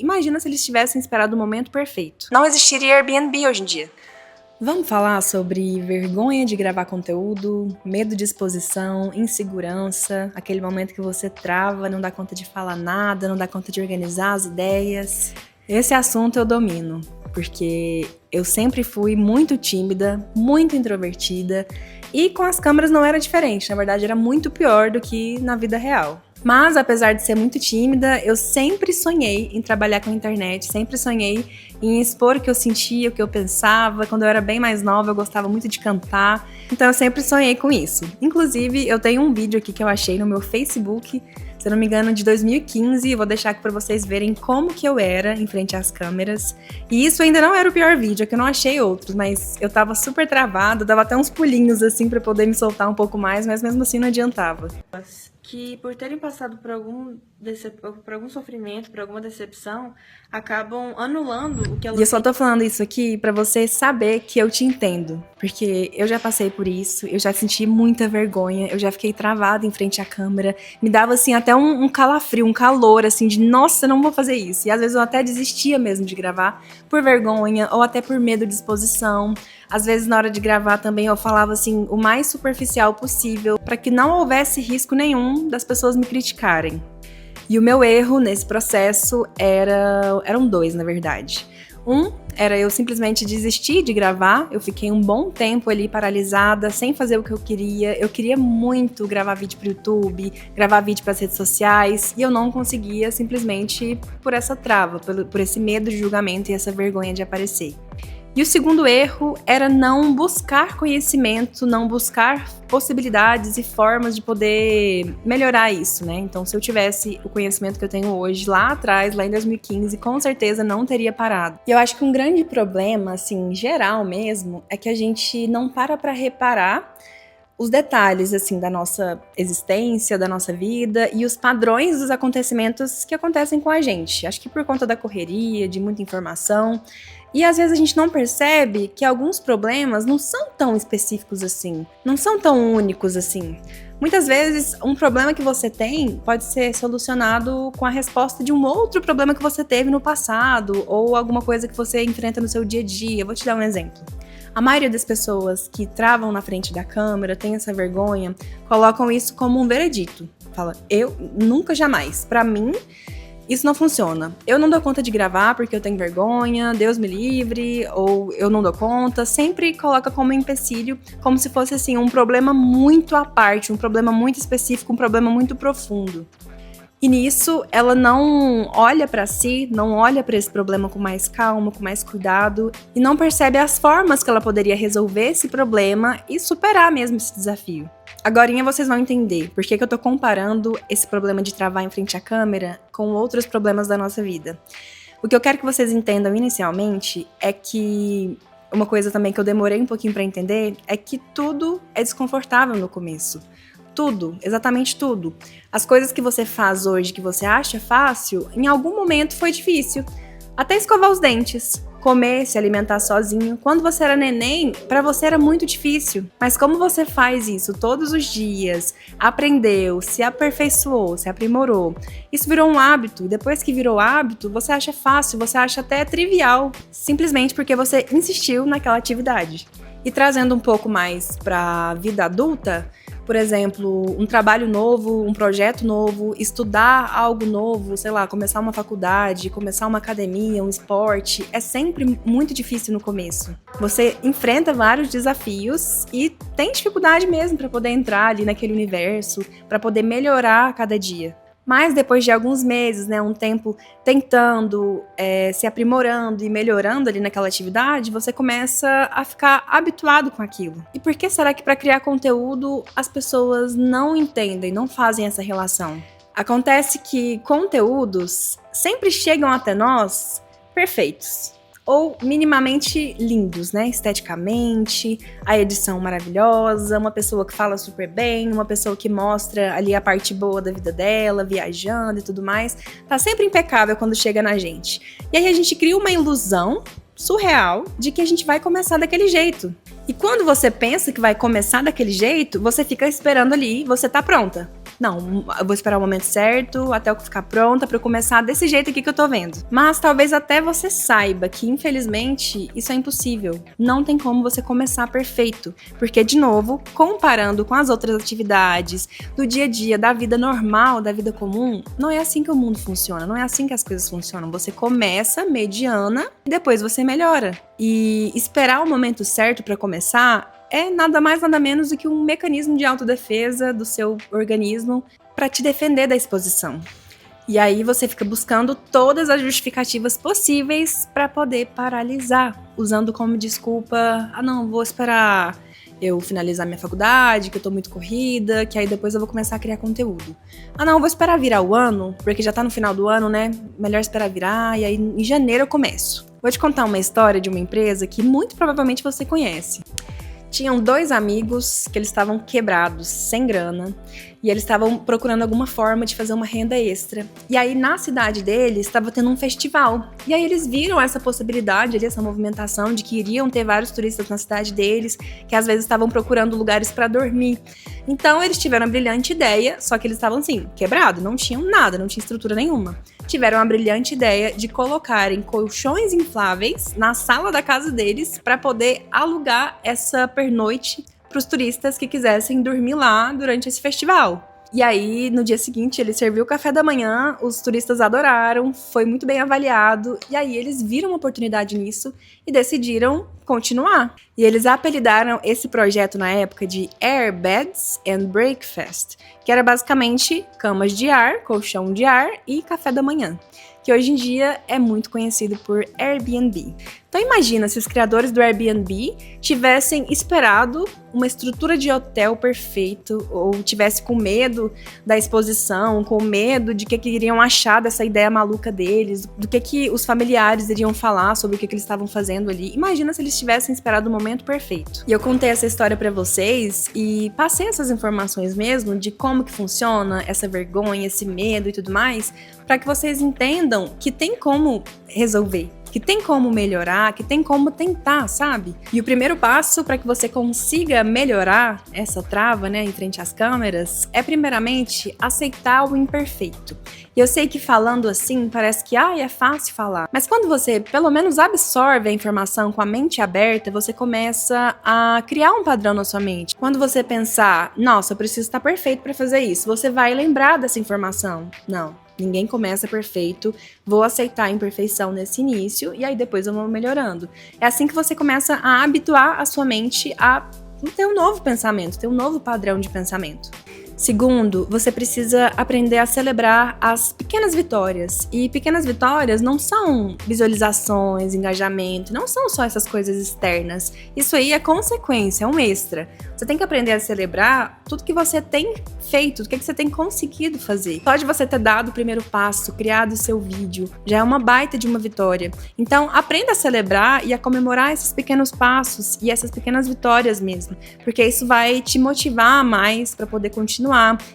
Imagina se eles tivessem esperado o momento perfeito. Não existiria Airbnb hoje em dia. Vamos falar sobre vergonha de gravar conteúdo, medo de exposição, insegurança, aquele momento que você trava, não dá conta de falar nada, não dá conta de organizar as ideias. Esse assunto eu domino, porque eu sempre fui muito tímida, muito introvertida e com as câmeras não era diferente, na verdade era muito pior do que na vida real. Mas, apesar de ser muito tímida, eu sempre sonhei em trabalhar com a internet, sempre sonhei em expor o que eu sentia, o que eu pensava. Quando eu era bem mais nova, eu gostava muito de cantar, então eu sempre sonhei com isso. Inclusive, eu tenho um vídeo aqui que eu achei no meu Facebook, se eu não me engano, de 2015, e vou deixar aqui pra vocês verem como que eu era em frente às câmeras. E isso ainda não era o pior vídeo, é que eu não achei outros, mas eu tava super travada, dava até uns pulinhos assim pra poder me soltar um pouco mais, mas mesmo assim não adiantava. Que por terem passado por algum sofrimento, por alguma decepção, acabam anulando o que elas... E eu só tô falando isso aqui pra você saber que eu te entendo, porque eu já passei por isso, eu já senti muita vergonha, eu já fiquei travada em frente à câmera, me dava assim até um calafrio, um calor assim de nossa, não vou fazer isso. E às vezes eu até desistia mesmo de gravar por vergonha ou até por medo de exposição. Às vezes na hora de gravar também eu falava assim o mais superficial possível para que não houvesse risco nenhum das pessoas me criticarem. E o meu erro nesse processo eram dois, na verdade. Um era eu simplesmente desistir de gravar, eu fiquei um bom tempo ali paralisada, sem fazer o que eu queria. Eu queria muito gravar vídeo pro YouTube, gravar vídeo pras redes sociais, e eu não conseguia simplesmente por essa trava, por esse medo de julgamento e essa vergonha de aparecer. E o segundo erro era não buscar conhecimento, não buscar possibilidades e formas de poder melhorar isso, né? Então, se eu tivesse o conhecimento que eu tenho hoje, lá atrás, lá em 2015, com certeza não teria parado. E eu acho que um grande problema, assim, geral mesmo, é que a gente não para reparar os detalhes, assim, da nossa existência, da nossa vida e os padrões dos acontecimentos que acontecem com a gente. Acho que por conta da correria, de muita informação. E às vezes a gente não percebe que alguns problemas não são tão específicos assim, não são tão únicos assim. Muitas vezes, um problema que você tem pode ser solucionado com a resposta de um outro problema que você teve no passado ou alguma coisa que você enfrenta no seu dia a dia. Eu vou te dar um exemplo. A maioria das pessoas que travam na frente da câmera, tem essa vergonha, colocam isso como um veredito. Fala, eu nunca, jamais. Pra mim, isso não funciona. Eu não dou conta de gravar porque eu tenho vergonha, Deus me livre, ou eu não dou conta. Sempre coloca como empecilho, como se fosse assim um problema muito à parte, um problema muito específico, um problema muito profundo. E nisso, ela não olha pra si, não olha pra esse problema com mais calma, com mais cuidado, e não percebe as formas que ela poderia resolver esse problema e superar mesmo esse desafio. Agorinha vocês vão entender por que eu tô comparando esse problema de travar em frente à câmera com outros problemas da nossa vida. O que eu quero que vocês entendam inicialmente é que uma coisa também que eu demorei um pouquinho pra entender é que tudo é desconfortável no começo. Tudo, exatamente tudo. As coisas que você faz hoje que você acha fácil, em algum momento foi difícil. Até escovar os dentes, comer, se alimentar sozinho. Quando você era neném, pra você era muito difícil. Mas como você faz isso todos os dias, aprendeu, se aperfeiçoou, se aprimorou, isso virou um hábito. E depois que virou hábito, você acha fácil, você acha até trivial, simplesmente porque você insistiu naquela atividade. E trazendo um pouco mais pra vida adulta, por exemplo, um trabalho novo, um projeto novo, estudar algo novo, sei lá, começar uma faculdade, começar uma academia, um esporte, é sempre muito difícil no começo. Você enfrenta vários desafios e tem dificuldade mesmo para poder entrar ali naquele universo, para poder melhorar a cada dia. Mas depois de alguns meses, né, um tempo tentando, se aprimorando e melhorando ali naquela atividade, você começa a ficar habituado com aquilo. E por que será que para criar conteúdo as pessoas não entendem, não fazem essa relação? Acontece que conteúdos sempre chegam até nós perfeitos. Ou minimamente lindos, né? Esteticamente, a edição maravilhosa, uma pessoa que fala super bem, uma pessoa que mostra ali a parte boa da vida dela, viajando e tudo mais. Tá sempre impecável quando chega na gente. E aí a gente cria uma ilusão surreal de que a gente vai começar daquele jeito. E quando você pensa que vai começar daquele jeito, você fica esperando ali, você tá pronta. Não, eu vou esperar o momento certo, até eu ficar pronta pra eu começar desse jeito aqui que eu tô vendo. Mas talvez até você saiba que, infelizmente, isso é impossível. Não tem como você começar perfeito. Porque, de novo, comparando com as outras atividades do dia a dia, da vida normal, da vida comum, não é assim que o mundo funciona, não é assim que as coisas funcionam. Você começa mediana e depois você melhora. E esperar o momento certo pra começar é nada mais nada menos do que um mecanismo de autodefesa do seu organismo para te defender da exposição. E aí você fica buscando todas as justificativas possíveis para poder paralisar, usando como desculpa: ah, não, vou esperar eu finalizar minha faculdade, que eu tô muito corrida, que aí depois eu vou começar a criar conteúdo. Ah, não, vou esperar virar o ano, porque já tá no final do ano, né? Melhor esperar virar, e aí em janeiro eu começo. Vou te contar uma história de uma empresa que muito provavelmente você conhece. Tinham 2 amigos que eles estavam quebrados, sem grana, e eles estavam procurando alguma forma de fazer uma renda extra. E aí, na cidade deles, estava tendo um festival. E aí, eles viram essa possibilidade, essa movimentação de que iriam ter vários turistas na cidade deles, que às vezes estavam procurando lugares para dormir. Então, eles tiveram uma brilhante ideia, só que eles estavam, assim, quebrados, não tinham nada, não tinha estrutura nenhuma. Tiveram a brilhante ideia de colocarem colchões infláveis na sala da casa deles para poder alugar essa pernoite para os turistas que quisessem dormir lá durante esse festival. E aí, no dia seguinte, ele serviu o café da manhã, os turistas adoraram, foi muito bem avaliado, e aí eles viram uma oportunidade nisso e decidiram continuar. E eles apelidaram esse projeto na época de Airbeds and Breakfast, que era basicamente camas de ar, colchão de ar e café da manhã, que hoje em dia é muito conhecido por Airbnb. Então imagina se os criadores do Airbnb tivessem esperado uma estrutura de hotel perfeito, ou tivesse com medo da exposição, com medo de que iriam achar dessa ideia maluca deles, do que os familiares iriam falar sobre o que eles estavam fazendo ali. Imagina se eles tivessem esperado o momento perfeito. E eu contei essa história pra vocês e passei essas informações mesmo de como que funciona essa vergonha, esse medo e tudo mais, para que vocês entendam que tem como resolver, que tem como melhorar, que tem como tentar, sabe? E o primeiro passo para que você consiga melhorar essa trava, né, em frente às câmeras, é primeiramente aceitar o imperfeito. E eu sei que falando assim parece que é fácil falar, mas quando você pelo menos absorve a informação com a mente aberta, você começa a criar um padrão na sua mente. Quando você pensar, nossa, eu preciso estar perfeito para fazer isso, você vai lembrar dessa informação. Não. Ninguém começa perfeito, vou aceitar a imperfeição nesse início e aí depois eu vou melhorando. É assim que você começa a habituar a sua mente a ter um novo pensamento, ter um novo padrão de pensamento. Segundo, você precisa aprender a celebrar as pequenas vitórias. E pequenas vitórias não são visualizações, engajamento, não são só essas coisas externas. Isso aí é consequência, é um extra. Você tem que aprender a celebrar tudo que você tem feito, tudo que você tem conseguido fazer. Só de você ter dado o primeiro passo, criado o seu vídeo, já é uma baita de uma vitória. Então, aprenda a celebrar e a comemorar esses pequenos passos e essas pequenas vitórias mesmo, porque isso vai te motivar mais para poder continuar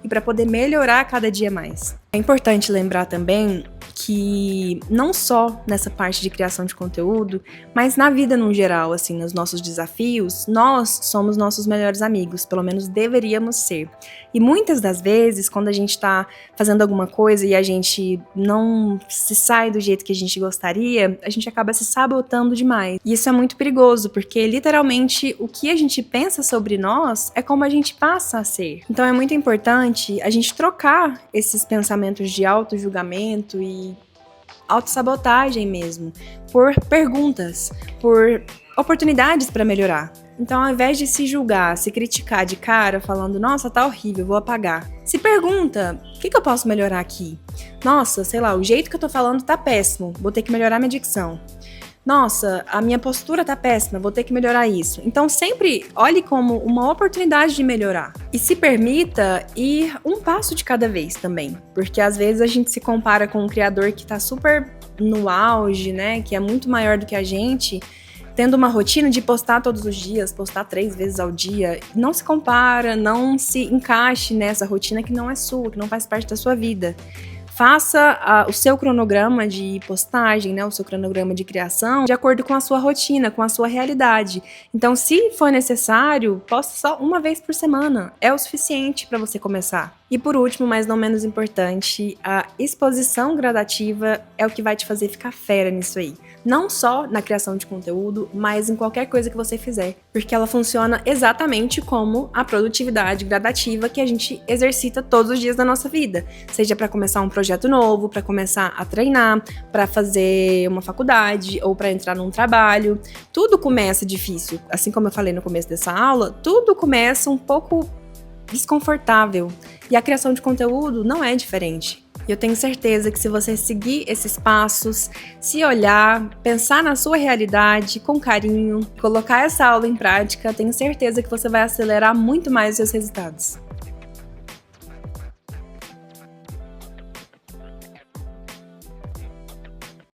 e para poder melhorar cada dia mais. É importante lembrar também que não só nessa parte de criação de conteúdo, mas na vida no geral, assim, nos nossos desafios, nós somos nossos melhores amigos, pelo menos deveríamos ser. E muitas das vezes, quando a gente tá fazendo alguma coisa e a gente não se sai do jeito que a gente gostaria, a gente acaba se sabotando demais. E isso é muito perigoso, porque literalmente o que a gente pensa sobre nós é como a gente passa a ser. Então é muito importante a gente trocar esses pensamentos de auto-julgamento e autossabotagem mesmo, por perguntas, por oportunidades para melhorar. Então, ao invés de se julgar, se criticar de cara, falando, nossa, tá horrível, vou apagar. Se pergunta, o que eu posso melhorar aqui? Nossa, sei lá, o jeito que eu tô falando tá péssimo, vou ter que melhorar minha dicção. Nossa, a minha postura tá péssima, vou ter que melhorar isso. Então sempre olhe como uma oportunidade de melhorar. E se permita ir um passo de cada vez também. Porque às vezes a gente se compara com um criador que tá super no auge, né? Que é muito maior do que a gente, tendo uma rotina de postar todos os dias, postar 3 vezes ao dia. Não se compara, não se encaixe nessa rotina que não é sua, que não faz parte da sua vida. Faça o seu cronograma de postagem, né, o seu cronograma de criação, de acordo com a sua rotina, com a sua realidade. Então, se for necessário, poste só uma vez por semana. É o suficiente para você começar. E por último, mas não menos importante, a exposição gradativa é o que vai te fazer ficar fera nisso aí. Não só na criação de conteúdo, mas em qualquer coisa que você fizer. Porque ela funciona exatamente como a produtividade gradativa que a gente exercita todos os dias da nossa vida. Seja para começar um projeto novo, para começar a treinar, para fazer uma faculdade ou para entrar num trabalho. Tudo começa difícil. Assim como eu falei no começo dessa aula, tudo começa um pouco desconfortável. E a criação de conteúdo não é diferente. E eu tenho certeza que se você seguir esses passos, se olhar, pensar na sua realidade com carinho, colocar essa aula em prática, tenho certeza que você vai acelerar muito mais os seus resultados.